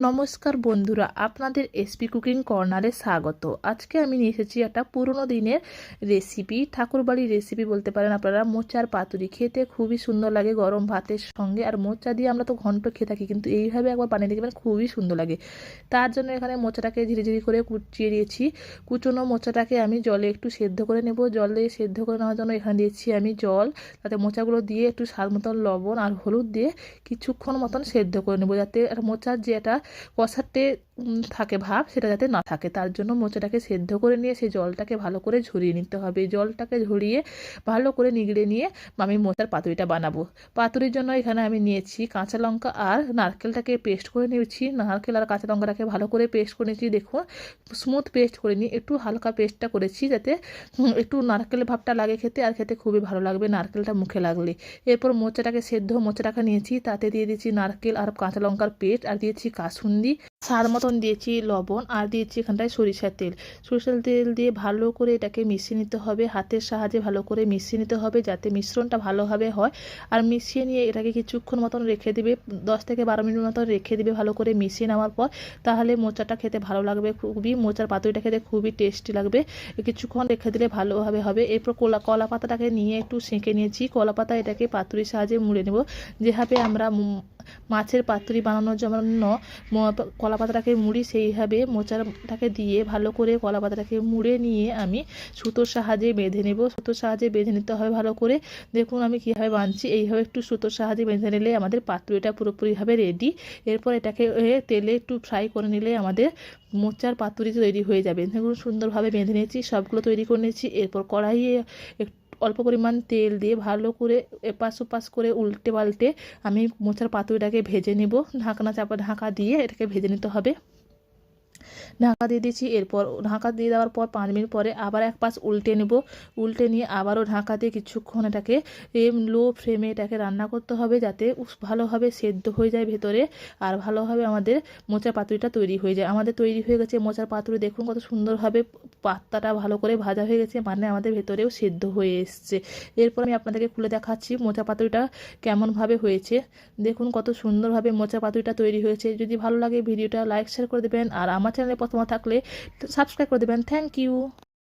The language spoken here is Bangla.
নমস্কার বন্ধুরা, আপনাদের এসপি কুকিং কর্নারে স্বাগত। আজকে আমি নিয়ে এসেছি একটা পুরনো দিনের রেসিপি, ঠাকুরবাড়ির রেসিপি বলতে পারেন আপনারা। মোচার পাতুরি খেতে খুবই সুন্দর লাগে গরম ভাতের সঙ্গে। আর মোচা দিয়ে আমরা তো ঘন্ট খেয়ে থাকি, কিন্তু এইভাবে একবার বানিয়ে দেখবেন, খুবই সুন্দর লাগে। তার জন্য এখানে মোচাটাকে ঝিরি করে কুচিয়ে দিয়েছি। কুচনো মোচাটাকে আমি জলে একটু সেদ্ধ করে নেব। জলে সেদ্ধ করে নেওয়ার জন্য এখানে দিয়েছি আমি জল, তাতে মোচাগুলো দিয়ে একটু স্বাদ মতন লবণ আর হলুদ দিয়ে কিছুক্ষণ মতন সেদ্ধ করে নেব, যাতে আর মোচার যে এটা কষাতে থাকে ভাব, সেটা যাতে না থাকে। তার জন্য মোচাটাকে সেদ্ধ করে নিয়ে সেই জলটাকে ভালো করে ঝরিয়ে নিতে হবে। জলটাকে ঝরিয়ে ভালো করে নিগড়ে নিয়ে আমি মোচার পাতুরিটা বানাবো। পাতুরির জন্য এখানে আমি নিয়েছি কাঁচা লঙ্কা আর নারকেলটাকে পেস্ট করে নিয়েছি। নারকেল আর কাঁচা লঙ্কাটাকে ভালো করে পেস্ট করে নিয়েছি। দেখুন, স্মুথ পেস্ট করে নিই, একটু হালকা পেস্টটা করেছি যাতে একটু নারকেলের ভাবটা লাগে খেতে, আর খেতে খুবই ভালো লাগবে নারকেলটা মুখে লাগলে। এরপর মোচাটাকে মোচাটাকে নিয়েছি, তাতে দিয়ে দিয়েছি নারকেল আর কাঁচা লঙ্কার পেস্ট, আর দিয়েছি কাসুন্দি, স্বাদ মতন দিয়েছি লবণ, আর দিয়েছি এখানটায় সরিষার তেল দিয়ে ভালো করে এটাকে মিশিয়ে নিতে হবে। হাতের সাহায্যে ভালো করে মিশিয়ে নিতে হবে যাতে মিশ্রণটা ভালোভাবে হয়। আর মিশিয়ে নিয়ে এটাকে কিছুক্ষণ মতন রেখে দিবে, 10 থেকে 12 মিনিট মতন রেখে দিবে ভালো করে মিশিয়ে নেওয়ার পর। তাহলে মোচাটা খেতে ভালো লাগবে, খুবই মোচার পাতুরিটা খেতে খুবই টেস্টি লাগবে। কিছুক্ষণ রেখে দিলে ভালোভাবে হবে। এরপর কলা পাতাটাকে নিয়ে একটু সেঁকে নিয়েছি। কলা পাতা এটাকে পাতুরির সাহায্যে মুড়ে নেব। যেভাবে আমরা মাছের পাতুরি বানানোর জন্য কলা পাতাটাকে মুড়ি, সেইভাবে মোচাটাকে দিয়ে ভালো করে কলা পাতাটাকে মুড়ে নিয়ে আমি সুতোর সাহায্যে বেঁধে নেব। সুতোর সাহায্যে বেঁধে নিতে হবে ভালো করে। দেখুন আমি কীভাবে বানছি, এইভাবে একটু সুতোর সাহায্যে বেঁধে নিলে আমাদের পাতুরিটা পুরোপুরিভাবে রেডি। এরপর এটাকে তেলে একটু ফ্রাই করে নিলে আমাদের মোচার পাতুরি তৈরি হয়ে যাবে। দেখুন সুন্দরভাবে বেঁধে নিয়েছি, সবগুলো তৈরি করে নিয়েছি। এরপর কড়াইয়ে অল্প পরিমাণ তেল দিয়ে ভালো করে এপাশ ওপাশ করে উল্টে পাল্টে আমি মোচার পাতুরিটাকে ভেজে নেব। ঢাকা দিয়ে এটাকে ভেজে নিতে হবে। ঢাকা দিয়ে দিয়েছি। এরপর ঢাকা দিয়ে দেওয়ার পর 5 মিনিট পরে আবার এক পাশ উল্টে নেব। উল্টে নিয়ে আবারও ঢাকা দিয়ে কিছুক্ষণ এটাকে লো ফ্লেমে এটাকে রান্না করতে হবে, যাতে ভালোভাবে সেদ্ধ হয়ে যায় ভেতরে, আর ভালোভাবে আমাদের মোচার পাতুরিটা তৈরি হয়ে যায়। আমাদের তৈরি হয়ে গেছে মোচার পাতুরি। দেখুন কত সুন্দরভাবে পাতাটা ভালো করে ভাজা হয়ে গেছে, মানে আমাদের ভেতরেও সেদ্ধ হয়ে এসছে। এরপর আমি আপনাদেরকে খুলে দেখাচ্ছি মোচা পাতুরিটা কেমনভাবে হয়েছে। দেখুন কত সুন্দরভাবে মোচা পাতুরিটা তৈরি হয়েছে। যদি ভালো লাগে ভিডিওটা লাইক শেয়ার করে দেবেন, আর আমার চ্যানেলে প্রথম থাকলে সাবস্ক্রাইব করে দেবেন। Thank you.